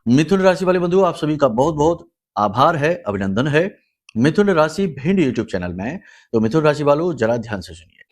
मिथुन राशि वाले बंधुओं, आप सभी का बहुत बहुत आभार है, अभिनंदन है। मिथुन राशि भिंड यूट्यूब चैनल में। तो मिथुन राशि वालों, जरा ध्यान से सुनिए।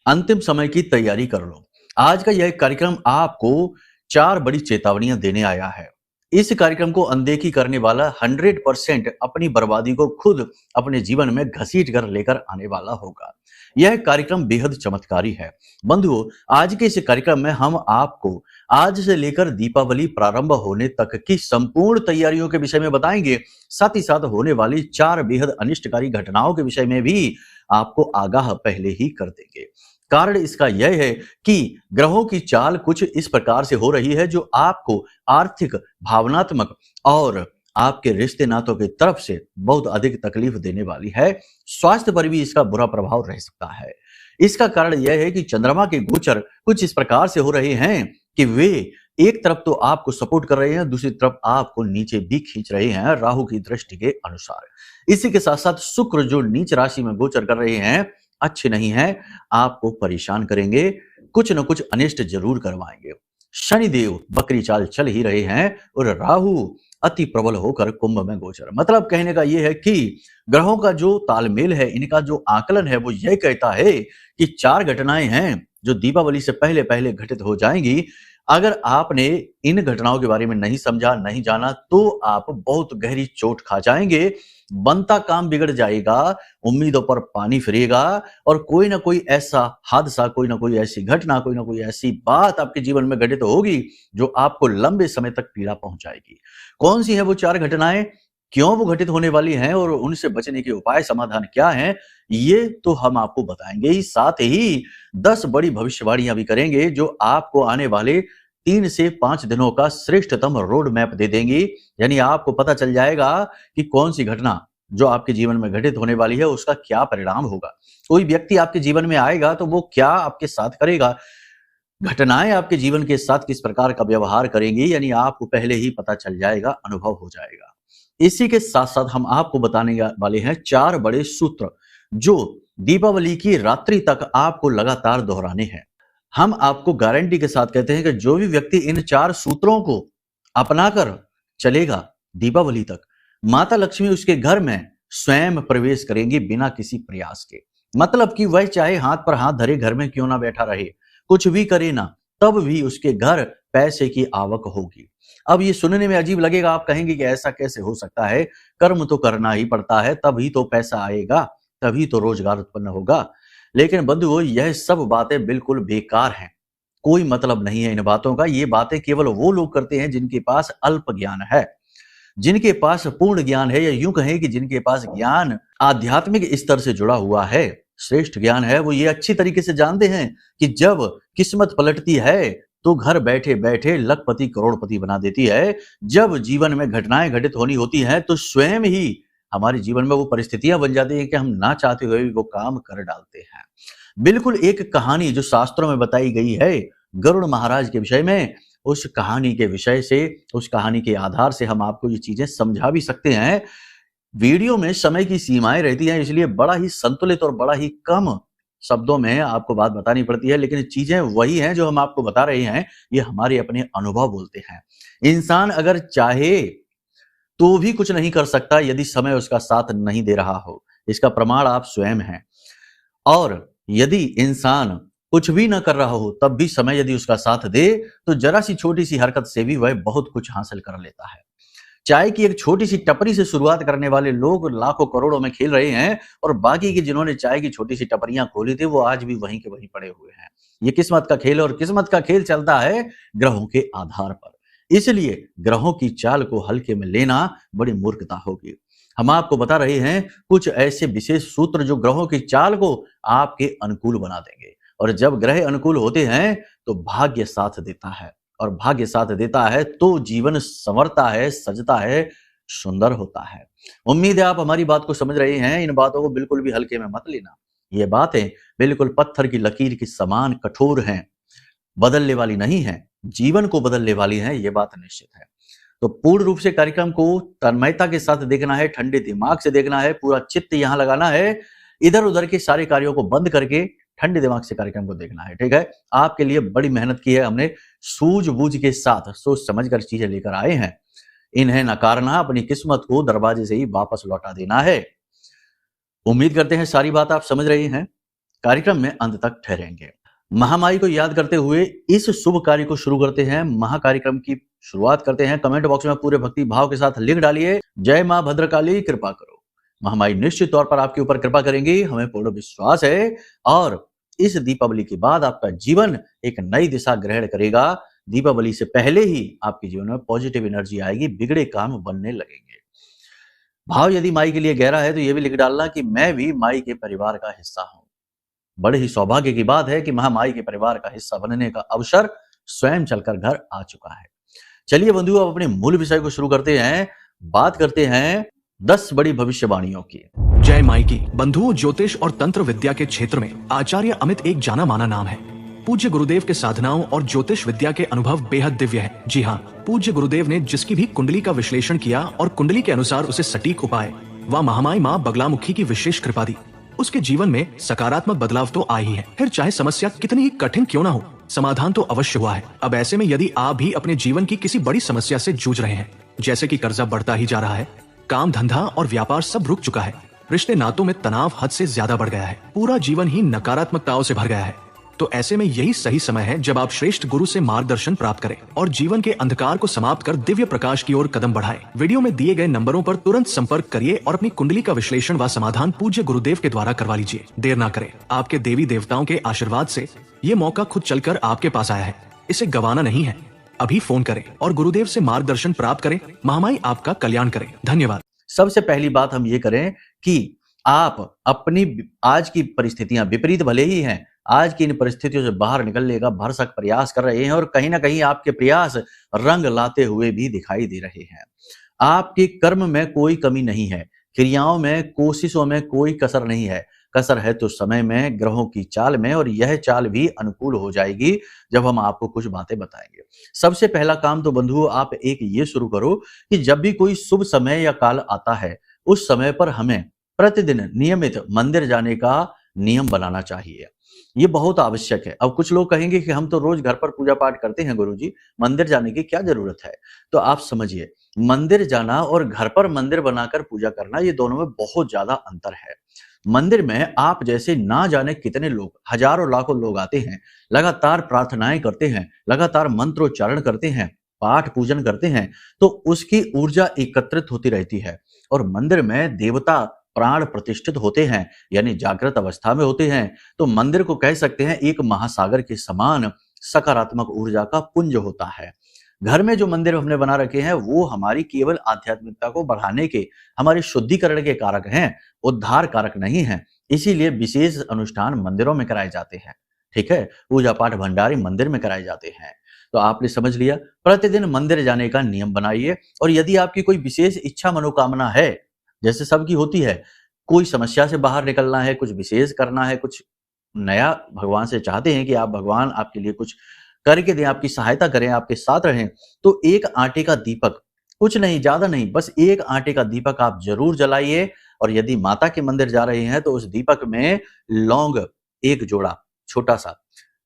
अंतिम समय की तैयारी कर लो। आज का यह कार्यक्रम आपको 4 बड़ी चेतावनियां देने आया है। इस कार्यक्रम को अनदेखी करने वाला 100% अपनी बर्बादी को खुद अपने जीवन में घसीट कर लेकर आने वाला होगा। यह कार्यक्रम बेहद चमत्कारी है। बंधुओं, आज के इस कार्यक्रम में हम आपको आज से लेकर दीपावली प्रारंभ होने तक की संपूर्ण तैयारियों के विषय में बताएंगे। साथ ही साथ होने वाली 4 बेहद अनिष्टकारी घटनाओं के विषय में भी आपको आगाह पहले ही कर देंगे। कारण इसका यह है कि ग्रहों की चाल कुछ इस प्रकार से हो रही है जो आपको आर्थिक, भावनात्मक और आपके रिश्ते नातों की तरफ से बहुत अधिक तकलीफ देने वाली है। स्वास्थ्य पर भी इसका बुरा प्रभाव रह सकता है। इसका कारण यह है कि चंद्रमा के गोचर कुछ इस प्रकार से हो रहे हैं कि वे एक तरफ तो आपको सपोर्ट कर रहे हैं, दूसरी तरफ आपको नीचे भी खींच रहे हैं राहु की दृष्टि के अनुसार। इसी के साथ साथ शुक्र जो नीच राशि में गोचर कर रहे हैं, अच्छे नहीं है, आपको परेशान करेंगे, कुछ न कुछ अनिष्ट जरूर करवाएंगे। शनिदेव बकरी चाल चल ही रहे हैं और राहु अति प्रबल होकर कुंभ में गोचर। मतलब कहने का यह है कि ग्रहों का जो तालमेल है, इनका जो आकलन है, वो यह कहता है कि 4 घटनाएं हैं जो दीपावली से पहले पहले घटित हो जाएंगी। अगर आपने इन घटनाओं के बारे में नहीं समझा, नहीं जाना, तो आप बहुत गहरी चोट खा जाएंगे, बनता काम बिगड़ जाएगा, उम्मीदों पर पानी फिरेगा और कोई ना कोई ऐसा हादसा, कोई ना कोई ऐसी घटना, कोई ना कोई ऐसी बात आपके जीवन में घटित होगी जो आपको लंबे समय तक पीड़ा पहुंचाएगी। कौन सी है वो 4 घटनाएं, क्यों वो घटित होने वाली हैं और उनसे बचने के उपाय, समाधान क्या हैं, ये तो हम आपको बताएंगे ही। साथ ही 10 बड़ी भविष्यवाणियां भी करेंगे जो आपको आने वाले 3 से 5 दिनों का श्रेष्ठतम रोड मैप दे देंगी। यानी आपको पता चल जाएगा कि कौन सी घटना जो आपके जीवन में घटित होने वाली है उसका क्या परिणाम होगा। कोई व्यक्ति आपके जीवन में आएगा तो वो क्या आपके साथ करेगा, घटनाएं आपके जीवन के साथ किस प्रकार का व्यवहार करेंगी, यानी आपको पहले ही पता चल जाएगा, अनुभव हो जाएगा। इसी के साथ साथ हम आपको बताने वाले हैं 4 बड़े सूत्र जो दीपावली की रात्रि तक आपको लगातार दोहराने हैं। हम आपको गारंटी के साथ कहते हैं कि जो भी व्यक्ति इन 4 सूत्रों को अपनाकर चलेगा दीपावली तक, माता लक्ष्मी उसके घर में स्वयं प्रवेश करेंगी बिना किसी प्रयास के। मतलब कि वह चाहे हाथ पर हाथ धरे घर में क्यों ना बैठा रहे, कुछ भी करे ना, तब भी उसके घर पैसे की आवक होगी। अब ये सुनने में अजीब लगेगा, आप कहेंगे कि ऐसा कैसे हो सकता है, कर्म तो करना ही पड़ता है, तभी तो पैसा आएगा, तभी तो रोजगार उत्पन्न होगा। लेकिन बंधुओं, यह सब बातें बिल्कुल बेकार हैं, कोई मतलब नहीं है इन बातों का। ये बातें केवल वो लोग करते हैं जिनके पास अल्प ज्ञान है। जिनके पास पूर्ण ज्ञान है, या यूं कहें कि जिनके पास ज्ञान आध्यात्मिक स्तर से जुड़ा हुआ है, श्रेष्ठ ज्ञान है, वो ये अच्छी तरीके से जानते हैं कि जब किस्मत पलटती है तो घर बैठे बैठे लखपति करोड़पति बना देती है। जब जीवन में घटनाएं घटित होनी होती हैं तो स्वयं ही हमारे जीवन में वो परिस्थितियां बन जाती हैं कि हम ना चाहते हुए भी वो काम कर डालते हैं। बिल्कुल एक कहानी जो शास्त्रों में बताई गई है गरुड़ महाराज के विषय में, उस कहानी के विषय से, उस कहानी के आधार से हम आपको ये चीजें समझा भी सकते हैं। वीडियो में समय की सीमाएं रहती हैं, इसलिए बड़ा ही संतुलित और बड़ा ही कम शब्दों में आपको बात बतानी पड़ती है, लेकिन चीजें वही हैं जो हम आपको बता रहे हैं, ये हमारे अपने अनुभव बोलते हैं। इंसान अगर चाहे तो भी कुछ नहीं कर सकता यदि समय उसका साथ नहीं दे रहा हो। इसका प्रमाण आप स्वयं हैं। और यदि इंसान कुछ भी ना कर रहा हो तब भी समय यदि उसका साथ दे तो जरा सी छोटी सी हरकत से भी वह बहुत कुछ हासिल कर लेता है। चाय की एक छोटी सी टपरी से शुरुआत करने वाले लोग लाखों करोड़ों में खेल रहे हैं, और बाकी के जिन्होंने चाय की छोटी सी टपरियां खोली थी वो आज भी वहीं के वहीं पड़े हुए हैं। ये किस्मत का खेल, और किस्मत का खेल चलता है ग्रहों के आधार पर। इसलिए ग्रहों की चाल को हल्के में लेना बड़ी मूर्खता होगी। हम आपको बता रहे हैं कुछ ऐसे विशेष सूत्र जो ग्रहों की चाल को आपके अनुकूल बना देंगे। और जब ग्रह अनुकूल होते हैं तो भाग्य साथ देता है, और भाग्य साथ देता है तो जीवन संवरता है, सजता है, सुंदर होता है। उम्मीद है आप हमारी बात को समझ रहे हैं। इन बातों को बिल्कुल भी हल्के में मत लेना। ये बातें बिल्कुल पत्थर की लकीर के समान कठोर हैं, बदलने वाली नहीं है, जीवन को बदलने वाली है, ये बात निश्चित है। तो पूर्ण रूप से कार्यक्रम को तन्मयता के साथ देखना है, ठंडे दिमाग से देखना है, पूरा चित्त यहां लगाना है, इधर उधर के सारे कार्यों को बंद करके ठंडे दिमाग से कार्यक्रम को देखना है। ठीक है, आपके लिए बड़ी मेहनत की है हमने, सूझबूझ के साथ सोच समझ कर चीजें लेकर आए हैं। इन्हें नकारना अपनी किस्मत को दरवाजे से ही वापस लौटा देना है। उम्मीद करते हैं सारी बात आप समझ रहे हैं। कार्यक्रम में अंत तक ठहरेंगे। महामाई को याद करते हुए इस शुभ कार्य को शुरू करते हैं। महाकार्यक्रम की शुरुआत करते हैं। कमेंट बॉक्स में पूरे भक्ति भाव के साथ लिख डालिए, जय मां भद्रकाली कृपा करो। महामाई निश्चित तौर पर आपके ऊपर कृपा करेंगी, हमें पूर्ण विश्वास है। और इस दीपावली के बाद आपका जीवन एक नई दिशा ग्रहण करेगा। दीपावली से पहले ही आपके जीवन में पॉजिटिव एनर्जी आएगी, बिगड़े काम बनने लगेंगे। भाव यदि माई के लिए गहरा है तो यह भी लिख डालना कि मैं भी माई के परिवार का हिस्सा हूं। बड़े ही सौभाग्य की बात है कि महामाई के परिवार का हिस्सा बनने का अवसर स्वयं चलकर घर आ चुका है। चलिए बंधुओं, अब अपने मूल विषय को शुरू करते हैं। बात करते हैं 10 बड़ी भविष्यवाणियों की। जय माई की। बंधुओं, ज्योतिष और तंत्र विद्या के क्षेत्र में आचार्य अमित एक जाना माना नाम है। पूज्य गुरुदेव के साधनाओं और ज्योतिष विद्या के अनुभव बेहद दिव्य है। जी हाँ, पूज्य गुरुदेव ने जिसकी भी कुंडली का विश्लेषण किया और कुंडली के अनुसार उसे सटीक उपाय व महामाई माँ बगलामुखी की विशेष कृपा दी, उसके जीवन में सकारात्मक बदलाव तो आए ही है। फिर चाहे समस्या कितनी ही कठिन क्यों ना हो, समाधान तो अवश्य हुआ है। अब ऐसे में यदि आप भी अपने जीवन की किसी बड़ी समस्या से जूझ रहे हैं, जैसे कि कर्जा बढ़ता ही जा रहा है, काम धंधा और व्यापार सब रुक चुका है, रिश्ते नातों में तनाव हद से ज्यादा बढ़ गया है, पूरा जीवन ही नकारात्मकताओं से भर गया है, तो ऐसे में यही सही समय है जब आप श्रेष्ठ गुरु से मार्गदर्शन प्राप्त करें और जीवन के अंधकार को समाप्त कर दिव्य प्रकाश की ओर कदम बढ़ाएं। वीडियो में दिए गए नंबरों पर तुरंत संपर्क करिए और अपनी कुंडली का विश्लेषण व समाधान पूज्य गुरुदेव के द्वारा करवा लीजिए। देर ना करें, आपके देवी देवताओं के आशीर्वाद से ये मौका खुद चलकर आपके पास आया है, इसे गंवाना नहीं है। अभी फोन करें और गुरुदेव से मार्गदर्शन प्राप्त करें। महामाई आपका कल्याण करें। धन्यवाद। सबसे पहली बात हम ये करें कि आप अपनी आज की परिस्थितियां विपरीत भले ही हैं, आज की इन परिस्थितियों से बाहर निकलने का भरसक प्रयास कर रहे हैं और कहीं ना कहीं आपके प्रयास रंग लाते हुए भी दिखाई दे रहे हैं। आपके कर्म में कोई कमी नहीं है, क्रियाओं में, कोशिशों में कोई कसर नहीं है। कसर है तो समय में, ग्रहों की चाल में, और यह चाल भी अनुकूल हो जाएगी जब हम आपको कुछ बातें बताएंगे। सबसे पहला काम तो बंधुओं, आप एक ये शुरू करो कि जब भी कोई शुभ समय या काल आता है, उस समय पर हमें प्रतिदिन नियमित मंदिर जाने का नियम बनाना चाहिए। ये बहुत आवश्यक है। अब कुछ लोग कहेंगे कि हम तो रोज घर पर पूजा पाठ करते हैं गुरुजी, मंदिर जाने की क्या जरूरत है? तो आप समझिए, मंदिर जाना और घर पर मंदिर बनाकर पूजा करना, ये दोनों में बहुत ज्यादा अंतर है। मंदिर में आप जैसे ना जाने कितने लोग, हजारों लाखों लोग आते हैं, लगातार प्रार्थनाएं करते हैं, लगातार मंत्रोच्चारण करते हैं, पाठ पूजन करते हैं, तो उसकी ऊर्जा एकत्रित होती रहती है। और मंदिर में देवता प्राण प्रतिष्ठित होते हैं, यानी जागृत अवस्था में होते हैं। तो मंदिर को कह सकते हैं एक महासागर के समान सकारात्मक ऊर्जा का पुंज होता है। घर में जो मंदिर हमने बना रखे हैं वो हमारी केवल आध्यात्मिकता को बढ़ाने के, हमारे शुद्धिकरण के कारक हैं, उद्धार कारक नहीं हैं। इसीलिए विशेष अनुष्ठान मंदिरों में कराए जाते हैं। ठीक है, पूजा पाठ भंडारे मंदिर में कराए जाते हैं। तो आपने समझ लिया, प्रतिदिन मंदिर जाने का नियम बनाइए। और यदि आपकी कोई विशेष इच्छा मनोकामना है, जैसे सबकी होती है, कोई समस्या से बाहर निकलना है, कुछ विशेष करना है, कुछ नया भगवान से चाहते हैं कि आप भगवान आपके लिए कुछ करके दें, आपकी सहायता करें, आपके साथ रहें, तो एक आटे का दीपक, कुछ नहीं, ज्यादा नहीं, बस एक आटे का दीपक आप जरूर जलाइए। और यदि माता के मंदिर जा रहे हैं तो उस दीपक में लौंग एक जोड़ा छोटा सा,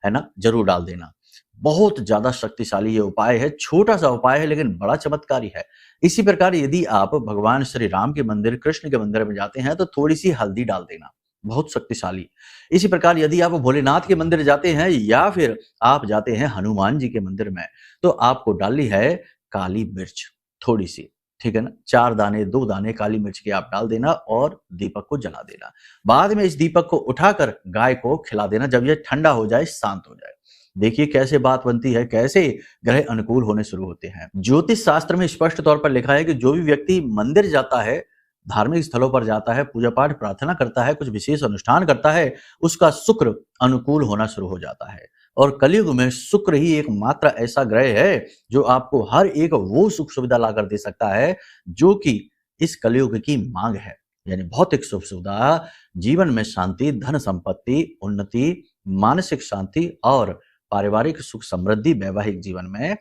है ना, जरूर डाल देना। बहुत ज्यादा शक्तिशाली ये उपाय है, छोटा सा उपाय है लेकिन बड़ा चमत्कारी है। इसी प्रकार यदि आप भगवान श्री राम के मंदिर, कृष्ण के मंदिर में जाते हैं तो थोड़ी सी हल्दी डाल देना, बहुत शक्तिशाली। इसी प्रकार यदि आप भोलेनाथ के मंदिर जाते हैं या फिर आप जाते हैं हनुमान जी के मंदिर में, तो आपको डालनी है काली मिर्च थोड़ी सी, ठीक है ना, 4 दाने 2 दाने काली मिर्च के आप डाल देना और दीपक को जला देना। बाद में इस दीपक को उठाकर गाय को खिला देना जब यह ठंडा हो जाए, शांत हो जाए। देखिए कैसे बात बनती है, कैसे ग्रह अनुकूल होने शुरू होते हैं। ज्योतिष शास्त्र में स्पष्ट तौर पर लिखा है कि जो भी व्यक्ति मंदिर जाता है, धार्मिक स्थलों पर जाता है, पूजा पाठ प्रार्थना करता है, कुछ विशेष अनुष्ठान करता है, उसका शुक्र अनुकूल होना शुरू हो जाता है। और कलयुग में शुक्र ही एकमात्र ऐसा ग्रह है जो आपको हर एक वो सुख सुविधा लाकर दे सकता है जो कि इस कलयुग की मांग है। यानी भौतिक सुख सुविधा, जीवन में शांति, धन संपत्ति, उन्नति, मानसिक शांति और पारिवारिक सुख समृद्धि, वैवाहिक जीवन में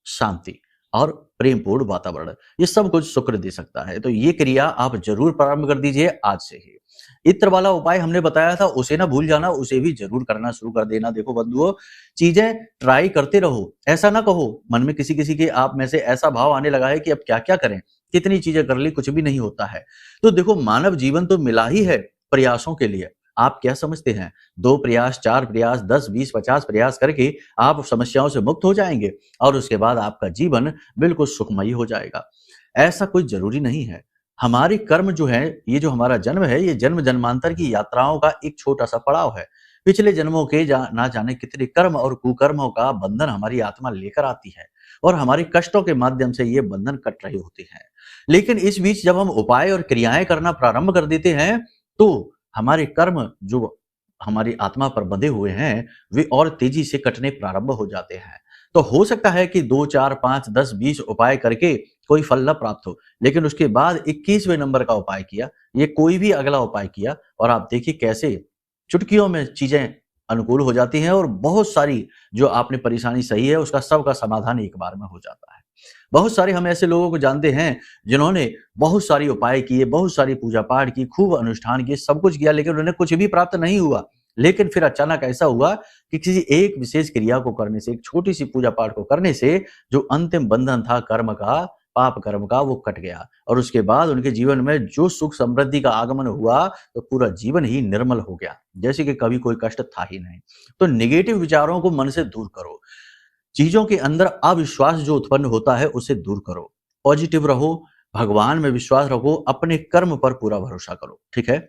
शांति। और प्रेमपूर्ण वातावरण, ये सब कुछ शुक्र दे सकता है। तो ये क्रिया आप जरूर प्रारंभ कर दीजिए आज से ही। इत्र वाला उपाय हमने बताया था, उसे ना भूल जाना, उसे भी जरूर करना शुरू कर देना। देखो बंधुओं, चीजें ट्राई करते रहो, ऐसा ना कहो मन में किसी के आप में से ऐसा भाव आने लगा है कि अब क्या क्या करें, कितनी चीजें कर ली, कुछ भी नहीं होता है। तो देखो, मानव जीवन तो मिला ही है प्रयासों के लिए। आप क्या समझते हैं, 2 प्रयास, 4 प्रयास, 10, 20, 50 प्रयास करके आप समस्याओं से मुक्त हो जाएंगे और उसके बाद आपका जीवन बिल्कुल सुखमयी हो जाएगा। ऐसा कोई जरूरी नहीं है। हमारे कर्म जो है, ये जो हमारा जन्म है, ये जन्म जन्मांतर की यात्राओं का एक छोटा सा पड़ाव है। पिछले जन्मों के ना जाने कितने कर्म और कुकर्मों का बंधन हमारी आत्मा लेकर आती है और हमारे कष्टों के माध्यम से ये बंधन कट रहे होते हैं। लेकिन इस बीच जब हम उपाय और क्रियाएं करना प्रारंभ कर देते हैं, तो हमारे कर्म जो हमारी आत्मा पर बंधे हुए हैं, वे और तेजी से कटने प्रारंभ हो जाते हैं। तो हो सकता है कि 2, 4, 5, 10, 20 उपाय करके कोई फल न प्राप्त हो, लेकिन उसके बाद 21वें नंबर का उपाय किया, ये कोई भी अगला उपाय किया और आप देखिए कैसे चुटकियों में चीजें अनुकूल हो जाती हैं और बहुत सारी जो आपने परेशानी सही है, उसका सबका समाधान एक बार में हो जाता है। बहुत सारे हम ऐसे लोगों को जानते हैं जिन्होंने बहुत सारी उपाय किए, बहुत सारी पूजा पाठ की, खूब अनुष्ठान किए, सब कुछ किया, लेकिन उन्हें कुछ भी प्राप्त नहीं हुआ। लेकिन फिर अचानक ऐसा हुआ कि किसी एक विशेष क्रिया को करने से, एक छोटी सी पूजा पाठ को करने से जो अंतिम बंधन था कर्म का, पाप कर्म का, वो कट गया और उसके बाद उनके जीवन में जो सुख समृद्धि का आगमन हुआ, तो पूरा जीवन ही निर्मल हो गया, जैसे कि कभी कोई कष्ट था ही नहीं। तो नेगेटिव विचारों को मन से दूर करो, चीजों के अंदर अविश्वास जो उत्पन्न होता है उसे दूर करो, पॉजिटिव रहो, भगवान में विश्वास रखो, अपने कर्म पर पूरा भरोसा करो। ठीक है,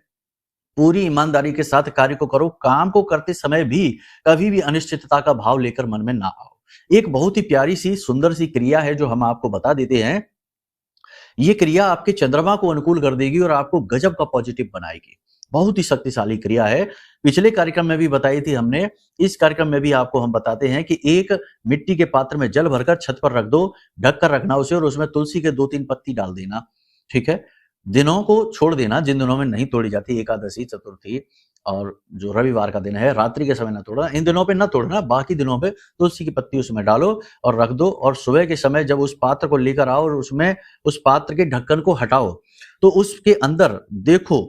पूरी ईमानदारी के साथ कार्य को करो, काम को करते समय भी कभी भी अनिश्चितता का भाव लेकर मन में ना आओ। एक बहुत ही प्यारी सी सुंदर सी क्रिया है जो हम आपको बता देते हैं। ये क्रिया आपके चंद्रमा को अनुकूल कर देगी और आपको गजब का पॉजिटिव बनाएगी। बहुत ही शक्तिशाली क्रिया है, पिछले कार्यक्रम में भी बताई थी हमने, इस कार्यक्रम में भी आपको हम बताते हैं कि एक मिट्टी के पात्र में जल भरकर छत पर रख दो, ढक कर रखना उसे और उसमें तुलसी के 2-3 पत्ती डाल देना। ठीक है, दिनों को छोड़ देना जिन दिनों में नहीं तोड़ी जाती, एकादशी, चतुर्थी और जो रविवार का दिन है, रात्रि के समय ना तोड़ना, इन दिनों पे ना तोड़ना, बाकी दिनों पे तुलसी की पत्ती उसमें डालो और रख दो और सुबह के समय जब उस पात्र को लेकर आओ और उसमें उस पात्र के ढक्कन को हटाओ, तो उसके अंदर देखो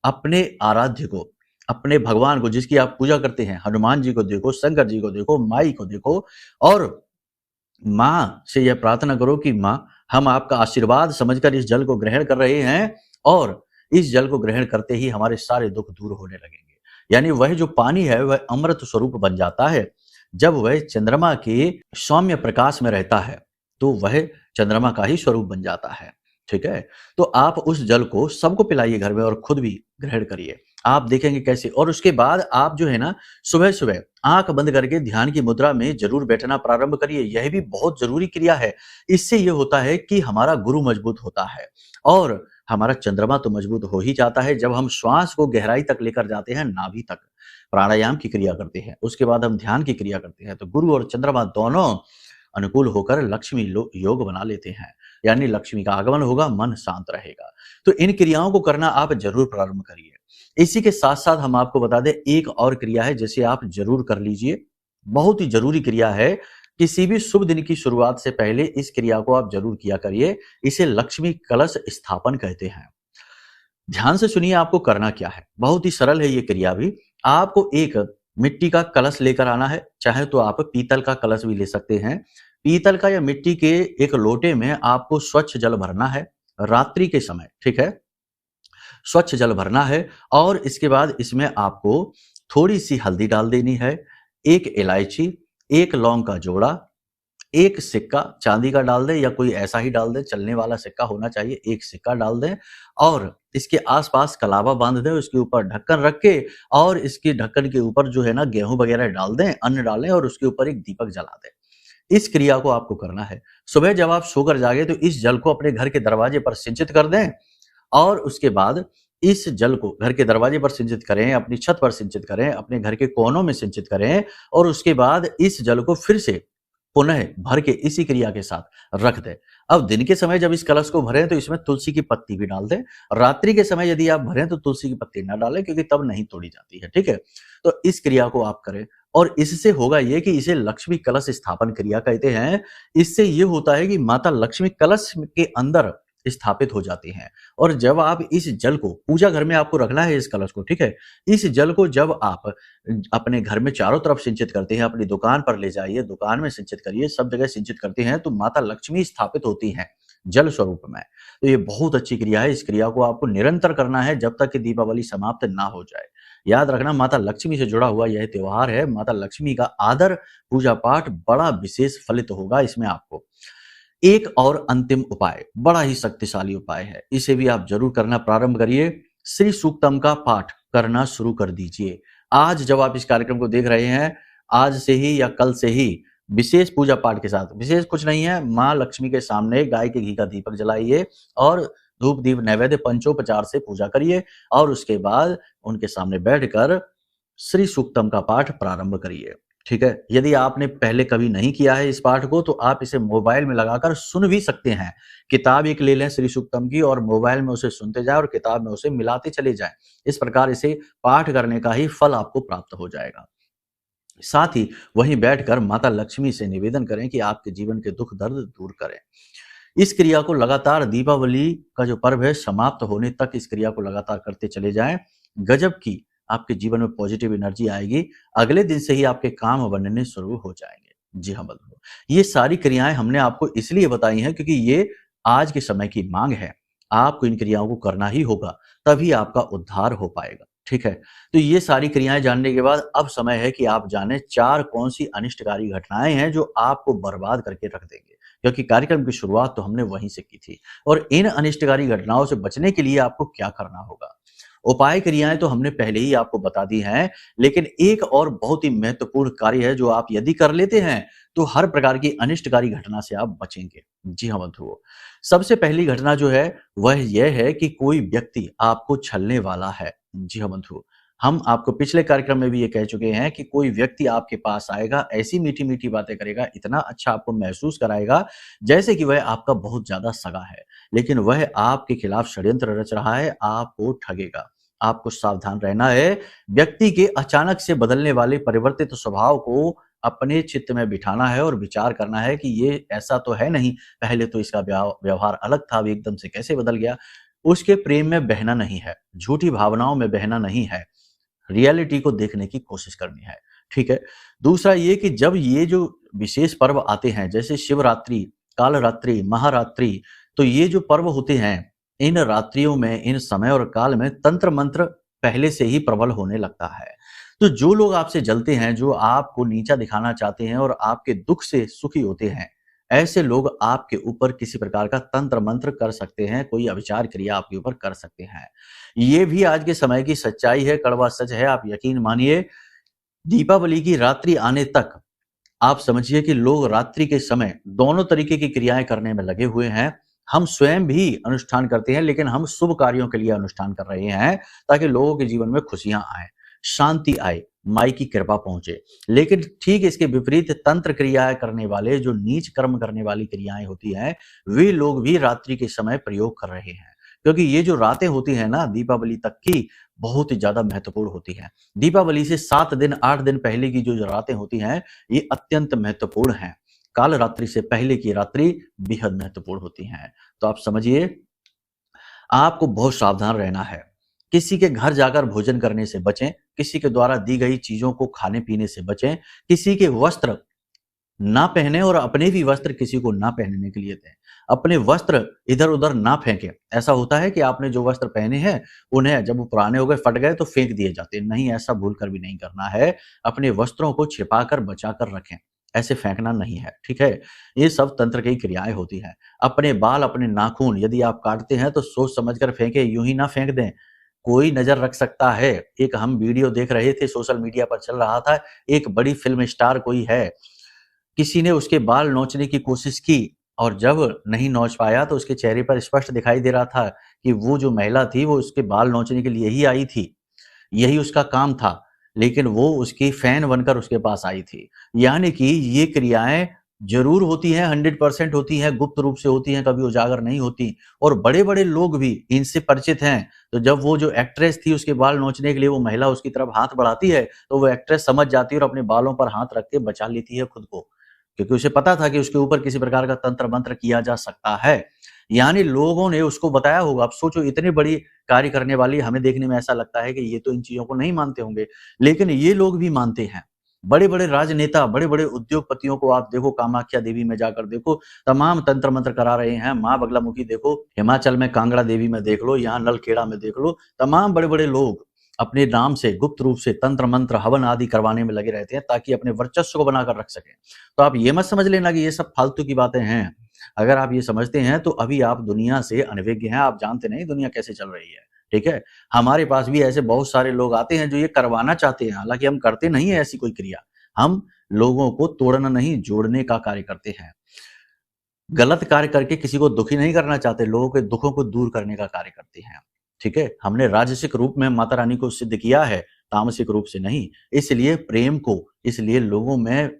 अपने आराध्य को, अपने भगवान को जिसकी आप पूजा करते हैं, हनुमान जी को देखो, शंकर जी को देखो, माई को देखो और माँ से यह प्रार्थना करो कि माँ, हम आपका आशीर्वाद समझकर इस जल को ग्रहण कर रहे हैं और इस जल को ग्रहण करते ही हमारे सारे दुख दूर होने लगेंगे। यानी वह जो पानी है वह अमृत स्वरूप बन जाता है। जब वह चंद्रमा के सौम्य प्रकाश में रहता है तो वह चंद्रमा का ही स्वरूप बन जाता है। ठीक है, तो आप उस जल को सबको पिलाइए घर में और खुद भी ग्रहण करिए, आप देखेंगे कैसे। और उसके बाद आप जो है ना, सुबह सुबह आंख बंद करके ध्यान की मुद्रा में जरूर बैठना प्रारंभ करिए। यह भी बहुत जरूरी क्रिया है। इससे यह होता है कि हमारा गुरु मजबूत होता है और हमारा चंद्रमा तो मजबूत हो ही जाता है। जब हम श्वास को गहराई तक लेकर जाते हैं, नाभि तक प्राणायाम की क्रिया करते हैं, उसके बाद हम ध्यान की क्रिया करते हैं, तो गुरु और चंद्रमा दोनों अनुकूल होकर लक्ष्मी योग बना लेते हैं। यानी लक्ष्मी का आगमन होगा, मन शांत रहेगा। तो इन क्रियाओं को करना आप जरूर प्रारंभ करिए। इसी के साथ साथ हम आपको बता दें, एक और क्रिया है जिसे आप जरूर कर लीजिए, बहुत ही जरूरी क्रिया है। किसी भी शुभ दिन की शुरुआत से पहले इस क्रिया को आप जरूर किया करिए। इसे लक्ष्मी कलश स्थापन कहते हैं। ध्यान से सुनिए आपको करना क्या है, बहुत ही सरल है ये क्रिया भी। आपको एक मिट्टी का कलश लेकर आना है, चाहे तो आप पीतल का कलश भी ले सकते हैं। पीतल का या मिट्टी के एक लोटे में आपको स्वच्छ जल भरना है रात्रि के समय। ठीक है, स्वच्छ जल भरना है और इसके बाद इसमें आपको थोड़ी सी हल्दी डाल देनी है, एक इलायची, एक लौंग का जोड़ा, एक सिक्का चांदी का डाल दें या कोई ऐसा ही डाल दें, चलने वाला सिक्का होना चाहिए, एक सिक्का डाल दें और इसके आसपास कलावा बांध दें, उसके ऊपर ढक्कन रख के और इसके ढक्कन के ऊपर जो है ना गेहूं वगैरह डाल दें, अन्न डालें और उसके ऊपर एक दीपक जला दें। इस क्रिया को आपको करना है। सुबह जब आप सोकर जागे तो इस जल को अपने घर के दरवाजे पर सिंचित कर दें और उसके बाद इस जल को घर के दरवाजे पर सिंचित करें, अपनी छत पर सिंचित करें, अपने घर के कोनों में सिंचित करें और उसके बाद इस जल को फिर से पुनः भर के इसी क्रिया के साथ रख दें। अब दिन के समय जब इस कलश को भरें तो इसमें तुलसी की पत्ती भी डाल दें। रात्रि के समय यदि आप भरें तो तुलसी की पत्ती ना डालें क्योंकि तब नहीं तोड़ी जाती है। ठीक है, तो इस क्रिया को आप करें, और इससे होगा ये कि इसे लक्ष्मी कलश स्थापन क्रिया कहते हैं। इससे ये होता है कि माता लक्ष्मी कलश के अंदर स्थापित हो जाती हैं। और जब आप इस जल को पूजा घर में आपको रखना है, इस कलश को, ठीक है, इस जल को जब आप अपने घर में चारों तरफ सिंचित करते हैं, अपनी दुकान पर ले जाइए, दुकान में सिंचित करिए, सब जगह सिंचित करते हैं, तो माता लक्ष्मी स्थापित होती हैं जल स्वरूप में। तो ये बहुत अच्छी क्रिया है। इस क्रिया को आपको निरंतर करना है जब तक कि दीपावली समाप्त ना हो जाए। याद रखना, माता लक्ष्मी से जुड़ा हुआ यह त्योहार है। माता लक्ष्मी का आदर, पूजा पाठ बड़ा विशेष फलित होगा इसमें आपको। एक और अंतिम उपाय, बड़ा ही शक्तिशाली उपाय है, इसे भी आप जरूर करना प्रारंभ करिए। श्री सूक्तम का पाठ करना शुरू कर दीजिए। आज जब आप इस कार्यक्रम को देख रहे हैं, आज से ही या कल से ही विशेष पूजा पाठ के साथ, विशेष कुछ नहीं है, माँ लक्ष्मी के सामने गाय के घी का दीपक जलाइए और धूप दीप नैवेद्य पंचोपचार से पूजा करिए और उसके बाद उनके सामने बैठकर श्री सूक्तम का पाठ प्रारंभ करिए। ठीक है, यदि आपने पहले कभी नहीं किया है इस पाठ को, तो आप इसे मोबाइल में लगाकर सुन भी सकते हैं। किताब एक ले लें श्री सूक्तम की और मोबाइल में उसे सुनते जाएं और किताब में उसे मिलाते चले जाएं। इस प्रकार इसे पाठ करने का ही फल आपको प्राप्त हो जाएगा। साथ ही वहीं बैठकर माता लक्ष्मी से निवेदन करें कि आपके जीवन के दुख दर्द दूर करें। इस क्रिया को लगातार दीपावली का जो पर्व है समाप्त होने तक इस क्रिया को लगातार करते चले जाएं। गजब की आपके जीवन में पॉजिटिव एनर्जी आएगी। अगले दिन से ही आपके काम बनने शुरू हो जाएंगे। जी हाँ बंधुओं, ये सारी क्रियाएं हमने आपको इसलिए बताई हैं क्योंकि ये आज के समय की मांग है। आपको इन क्रियाओं को करना ही होगा, तभी आपका उद्धार हो पाएगा। ठीक है, तो ये सारी क्रियाएं जानने के बाद अब समय है कि आप जाने 4 कौन सी अनिष्टकारी घटनाएं हैं जो आपको बर्बाद करके रख देंगे, क्योंकि कार्यक्रम की शुरुआत तो हमने वहीं से की थी। और इन अनिष्टकारी घटनाओं से बचने के लिए आपको क्या करना होगा। उपाय क्रियाएं तो हमने पहले ही आपको बता दी हैं, लेकिन एक और बहुत ही महत्वपूर्ण कार्य है जो आप यदि कर लेते हैं तो हर प्रकार की अनिष्टकारी घटना से आप बचेंगे। जी हाँ बंधुओं, सबसे पहली घटना जो है वह यह है कि कोई व्यक्ति आपको छलने वाला है। जी हाँ बंधुओं, हम आपको पिछले कार्यक्रम में भी ये कह चुके हैं कि कोई व्यक्ति आपके पास आएगा, ऐसी मीठी मीठी बातें करेगा, इतना अच्छा आपको महसूस कराएगा जैसे कि वह आपका बहुत ज्यादा सगा है, लेकिन वह आपके खिलाफ षड्यंत्र रच रहा है, आपको ठगेगा। आपको सावधान रहना है। व्यक्ति के अचानक से बदलने वाले परिवर्तित स्वभाव को अपने चित्त में बिठाना है और विचार करना है कि ये ऐसा तो है नहीं, पहले तो इसका व्यवहार अलग था, अब एकदम से कैसे बदल गया। उसके प्रेम में बहना नहीं है, झूठी भावनाओं में बहना नहीं है, रियलिटी को देखने की कोशिश करनी है। ठीक है, दूसरा ये कि जब ये जो विशेष पर्व आते हैं जैसे शिवरात्रि, कालरात्रि, महारात्रि, तो ये जो पर्व होते हैं, इन रात्रियों में, इन समय और काल में तंत्र मंत्र पहले से ही प्रबल होने लगता है। तो जो लोग आपसे जलते हैं, जो आपको नीचा दिखाना चाहते हैं और आपके दुख से सुखी होते हैं, ऐसे लोग आपके ऊपर किसी प्रकार का तंत्र मंत्र कर सकते हैं, कोई अविचार क्रिया आपके ऊपर कर सकते हैं। ये भी आज के समय की सच्चाई है, कड़वा सच है, आप यकीन मानिए। दीपावली की रात्रि आने तक आप समझिए कि लोग रात्रि के समय दोनों तरीके की क्रियाएं करने में लगे हुए हैं। हम स्वयं भी अनुष्ठान करते हैं, लेकिन हम शुभ कार्यों के लिए अनुष्ठान कर रहे हैं ताकि लोगों के जीवन में खुशियां आए, शांति आए, माई की कृपा पहुंचे। लेकिन ठीक इसके विपरीत तंत्र क्रियाएं करने वाले, जो नीच कर्म करने वाली क्रियाएं होती हैं, वे लोग भी रात्रि के समय प्रयोग कर रहे हैं, क्योंकि ये जो रातें होती हैं ना दीपावली तक की, बहुत ही ज्यादा महत्वपूर्ण होती हैं। दीपावली से 7 दिन 8 दिन पहले की जो रातें होती हैं, ये अत्यंत महत्वपूर्ण हैं। काल रात्रि से पहले की रात्रि बेहद महत्वपूर्ण होती हैं। तो आप समझिए, आपको बहुत सावधान रहना है। किसी के घर जाकर भोजन करने से बचें, किसी के द्वारा दी गई चीजों को खाने पीने से बचें, किसी के वस्त्र ना पहने और अपने भी वस्त्र किसी को ना पहनने के लिए दें। अपने वस्त्र इधर उधर ना फेंकें। ऐसा होता है कि आपने जो वस्त्र पहने हैं उन्हें जब वो पुराने हो गए, फट गए, तो फेंक दिए जाते हैं। नहीं, ऐसा भूल कर भी नहीं करना है। अपने वस्त्रों को छिपा कर बचा कर रखें, ऐसे फेंकना नहीं है। ठीक है, ये सब तंत्र की क्रियाएं होती हैं। अपने बाल, अपने नाखून यदि आप काटते हैं तो सोच समझ कर फेंके, यूं ही ना फेंक दें। कोई नजर रख सकता है। एक हम वीडियो देख रहे थे, सोशल मीडिया पर चल रहा था, एक बड़ी फिल्म स्टार कोई है, किसी ने उसके बाल नोचने की कोशिश की और जब नहीं नोच पाया तो उसके चेहरे पर स्पष्ट दिखाई दे रहा था कि वो जो महिला थी वो उसके बाल नोचने के लिए ही आई थी, यही उसका काम था, लेकिन वो उसकी फैन बनकर उसके पास आई थी। यानी कि ये क्रियाएं जरूर होती हैं, 100% होती हैं, गुप्त रूप से होती हैं, कभी उजागर नहीं होती। और बड़े बड़े लोग भी इनसे परिचित हैं। तो जब वो जो एक्ट्रेस थी उसके बाल नोचने के लिए वो महिला उसकी तरफ हाथ बढ़ाती है, तो वो एक्ट्रेस समझ जाती है और अपने बालों पर हाथ रख के बचा लेती है खुद को, क्योंकि उसे पता था कि उसके ऊपर किसी प्रकार का तंत्र मंत्र किया जा सकता है। यानी लोगों ने उसको बताया होगा। अब सोचो, इतनी बड़ी कार्य करने वाली, हमें देखने में ऐसा लगता है कि ये तो इन चीजों को नहीं मानते होंगे, लेकिन ये लोग भी मानते हैं। बड़े बड़े राजनेता, बड़े बड़े उद्योगपतियों को आप देखो, कामाख्या देवी में जाकर देखो, तमाम तंत्र मंत्र करा रहे हैं। माँ बगलामुखी देखो, हिमाचल में कांगड़ा देवी में देख लो, यहाँ नलखेड़ा में देख लो, तमाम बड़े बड़े लोग अपने नाम से गुप्त रूप से तंत्र मंत्र हवन आदि करवाने में लगे रहते हैं, ताकि अपने वर्चस्व को बनाकर रख सकें। तो आप ये मत समझ लेना कि ये सब फालतू की बातें हैं। अगर आप ये समझते हैं तो अभी आप दुनिया से अनभिज्ञ हैं, आप जानते नहीं दुनिया कैसे चल रही है। ठीक है, हमारे पास भी ऐसे बहुत सारे लोग आते हैं जो ये करवाना चाहते हैं, हालांकि हम करते नहीं है ऐसी कोई क्रिया। हम लोगों को तोड़ना नहीं, जोड़ने का कार्य करते हैं। गलत कार्य करके किसी को दुखी नहीं करना चाहते, लोगों के दुखों को दूर करने का कार्य करते हैं। ठीक है, हमने राजसिक रूप में माता रानी को सिद्ध किया है, तामसिक रूप से नहीं। इसलिए प्रेम को, इसलिए लोगों में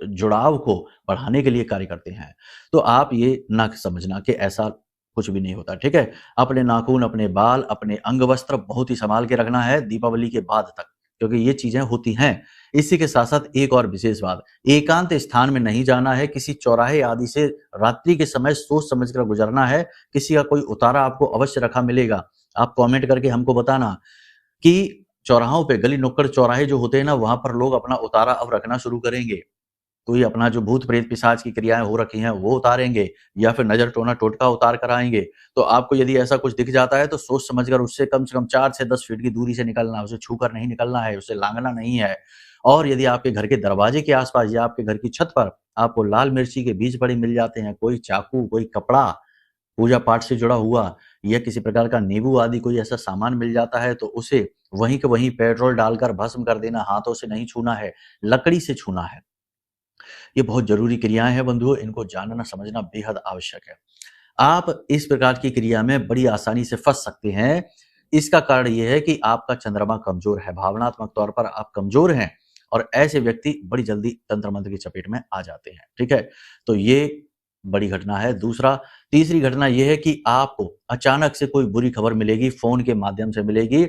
जुड़ाव को बढ़ाने के लिए कार्य करते हैं। तो आप ये ना समझना कि ऐसा कुछ भी नहीं होता। ठीक है, अपने नाखून, अपने बाल, अपने अंग वस्त्र बहुत ही संभाल के रखना है दीपावली के बाद तक, क्योंकि ये चीजें होती हैं। इसी के साथ साथ एक और विशेष बात, एकांत स्थान में नहीं जाना है, किसी चौराहे आदि से रात्रि के समय सोच समझ कर गुजरना है। किसी का कोई उतारा आपको अवश्य रखा मिलेगा। आप कमेंट करके हमको बताना कि चौराहों पे, गली नुक्कड़ चौराहे जो होते हैं ना, वहां पर लोग अपना उतारा अब रखना शुरू करेंगे। कोई अपना जो भूत प्रेत पिशाच की क्रियाएं हो रखी हैं वो उतारेंगे, या फिर नजर टोना टोटका उतार कर आएंगे। तो आपको यदि ऐसा कुछ दिख जाता है तो सोच समझकर उससे कम से कम 4 से 10 फीट की दूरी से निकलना है, उसे छूकर नहीं निकलना है, उसे लांघना नहीं है। और यदि आपके घर के दरवाजे के आसपास या आपके घर की छत पर आपको लाल मिर्ची के बीज पड़े मिल जाते हैं, कोई चाकू, कोई कपड़ा पूजा पाठ से जुड़ा हुआ, या किसी प्रकार का नींबू आदि कोई ऐसा सामान मिल जाता है, तो उसे वहीं के वहीं पेट्रोल डालकर भस्म कर देना। हाथों से नहीं छूना है, लकड़ी से छूना है। ये बहुत जरूरी क्रियाएं हैं बंधुओं, इनको जानना समझना बेहद आवश्यक है। आप इस प्रकार की क्रिया में बड़ी आसानी से फंस सकते हैं। इसका कारण यह है कि आपका चंद्रमा कमजोर है, भावनात्मक तौर पर आप कमजोर हैं, और ऐसे व्यक्ति बड़ी जल्दी तंत्र मंत्र की चपेट में आ जाते हैं। ठीक है, तो ये बड़ी घटना है। तीसरी घटना यह है कि आपको अचानक से कोई बुरी खबर मिलेगी, फोन के माध्यम से मिलेगी।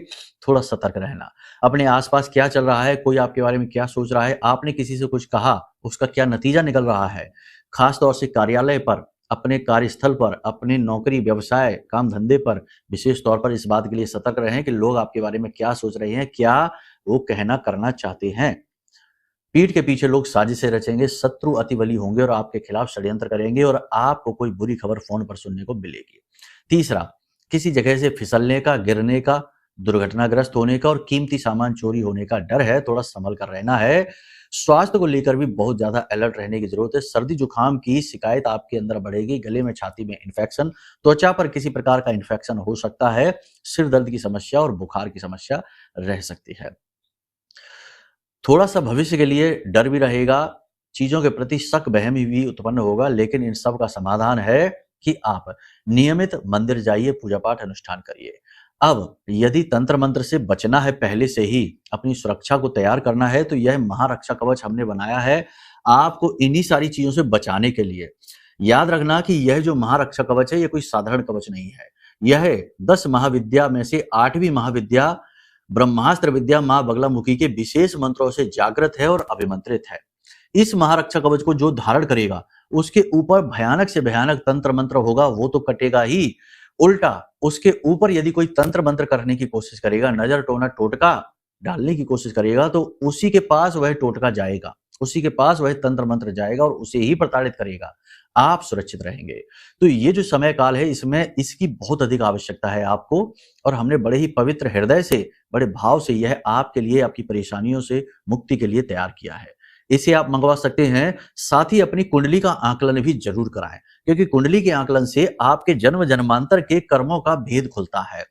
थोड़ा सतर्क रहना। अपने आसपास क्या चल रहा है, कोई आपके बारे में क्या सोच रहा है, आपने किसी से कुछ कहा, उसका क्या नतीजा निकल रहा है, खासतौर से कार्यालय पर, अपने कार्यस्थल पर, अपने नौकरी व्यवसाय काम धंधे पर विशेष तौर पर इस बात के लिए सतर्क रहें कि लोग आपके बारे में क्या सोच रहे हैं, क्या वो कहना करना चाहते हैं। पीठ के पीछे लोग साजिशें रचेंगे, शत्रु अति बली होंगे और आपके खिलाफ षड्यंत्र करेंगे, और आपको कोई बुरी खबर फोन पर सुनने को मिलेगी। तीसरा, किसी जगह से फिसलने का, गिरने का, दुर्घटनाग्रस्त होने का और कीमती सामान चोरी होने का डर है। थोड़ा संभल कर रहना है। स्वास्थ्य को लेकर भी बहुत ज्यादा अलर्ट रहने की जरूरत है। सर्दी जुकाम की शिकायत आपके अंदर बढ़ेगी, गले में, छाती में इन्फेक्शन, त्वचा पर किसी प्रकार का इन्फेक्शन हो सकता है, सिर दर्द की समस्या और बुखार की समस्या रह सकती है। थोड़ा सा भविष्य के लिए डर भी रहेगा, चीजों के प्रति शक वहम भी उत्पन्न होगा, लेकिन इन सब का समाधान है कि आप नियमित मंदिर जाइए, पूजा पाठ अनुष्ठान करिए। अब यदि तंत्र मंत्र से बचना है, पहले से ही अपनी सुरक्षा को तैयार करना है, तो यह महारक्षा कवच हमने बनाया है आपको इन्हीं सारी चीजों से बचाने के लिए। याद रखना कि यह जो महारक्षा कवच है, यह कोई साधारण कवच नहीं है। यह 10 महाविद्या में से 8वीं महाविद्या ब्रह्मास्त्र विद्या मां बगलामुखी के विशेष मंत्रों से जागृत है और अभिमंत्रित है। इस महारक्षा कवच को जो धारण करेगा, उसके ऊपर भयानक से भयानक तंत्र मंत्र होगा, वो तो कटेगा ही, उल्टा उसके ऊपर यदि कोई तंत्र मंत्र करने की कोशिश करेगा, नजर टोना टोटका डालने की कोशिश करेगा, तो उसी के पास वह टोटका जाएगा, उसी के पास वह तंत्र मंत्र जाएगा और उसे ही प्रताड़ित करेगा। आप सुरक्षित रहेंगे। तो ये जो समय काल है, इसमें इसकी बहुत अधिक आवश्यकता है आपको, और हमने बड़े ही पवित्र हृदय से, बड़े भाव से यह आपके लिए, आपकी परेशानियों से मुक्ति के लिए तैयार किया है। इसे आप मंगवा सकते हैं। साथ ही अपनी कुंडली का आकलन भी जरूर कराएं, क्योंकि कुंडली के आकलन से आपके जन्म जन्मांतर के कर्मों का भेद खुलता है,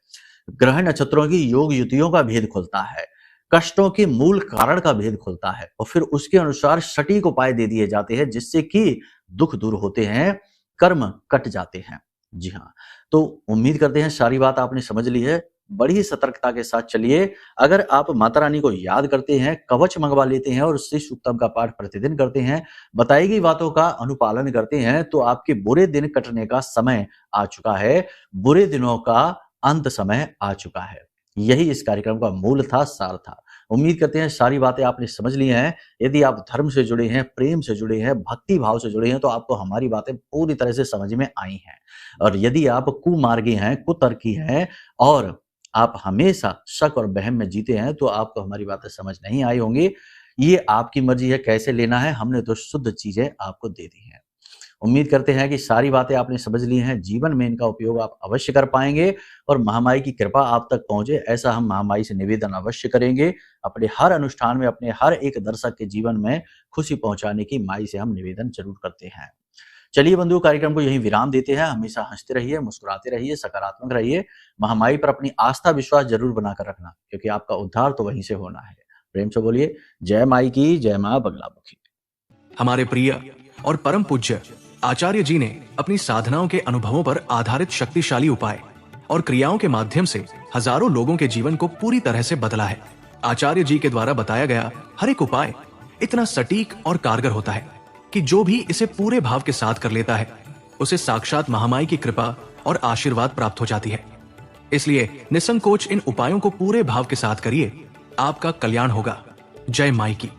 ग्रह नक्षत्रों की योग युतियों का भेद खुलता है, कष्टों के मूल कारण का भेद खुलता है, और फिर उसके अनुसार सटीक उपाय दे दिए जाते हैं, जिससे कि दुख दूर होते हैं, कर्म कट जाते हैं। जी हाँ, तो उम्मीद करते हैं सारी बात आपने समझ ली है। बड़ी ही सतर्कता के साथ चलिए। अगर आप माता रानी को याद करते हैं, कवच मंगवा लेते हैं और श्री सूक्तम का पाठ प्रतिदिन करते हैं, बताई गई बातों का अनुपालन करते हैं, तो आपके बुरे दिन कटने का समय आ चुका है, बुरे दिनों का अंत समय आ चुका है। यही इस कार्यक्रम का मूल था, सार था। उम्मीद करते हैं सारी बातें आपने समझ ली हैं। यदि आप धर्म से जुड़े हैं, प्रेम से जुड़े हैं, भक्ति भाव से जुड़े हैं, तो आपको हमारी बातें पूरी तरह से समझ में आई हैं। और यदि आप कुमार्गी हैं, कुतर्की हैं और आप हमेशा शक और वहम में जीते हैं, तो आपको हमारी बातें समझ नहीं आई होंगी। ये आपकी मर्जी है कैसे लेना है, हमने तो शुद्ध चीजें आपको दे दी हैं। उम्मीद करते हैं कि सारी बातें आपने समझ ली हैं, जीवन में इनका उपयोग आप अवश्य कर पाएंगे और महामाई की कृपा आप तक पहुंचे, ऐसा हम महामाई से निवेदन अवश्य करेंगे। अपने हर अनुष्ठान में, अपने हर एक दर्शक के जीवन में खुशी पहुंचाने की माई से हम निवेदन जरूर करते हैं। चलिए बंधु, कार्यक्रम को यहीं विराम देते हैं। हमेशा हंसते रहिए, मुस्कुराते रहिए, सकारात्मक रहिए। महामाई पर अपनी आस्था विश्वास जरूर बनाकर रखना, क्योंकि आपका उद्धार तो वहीं से होना है। प्रेम से बोलिए जय माई की, जय मां बगलामुखी। हमारे प्रिय और परम पूज्य आचार्य जी ने अपनी साधनाओं के अनुभवों पर आधारित शक्तिशाली उपाय और क्रियाओं के माध्यम से हजारों लोगों के जीवन को पूरी तरह से बदला है। आचार्य जी के द्वारा बताया गया हर एक उपाय इतना सटीक और कारगर होता है कि जो भी इसे पूरे भाव के साथ कर लेता है, उसे साक्षात महामाई की कृपा और आशीर्वाद प्राप्त हो जाती है। इसलिए निसंकोच इन उपायों को पूरे भाव के साथ करिए, आपका कल्याण होगा। जय माई की।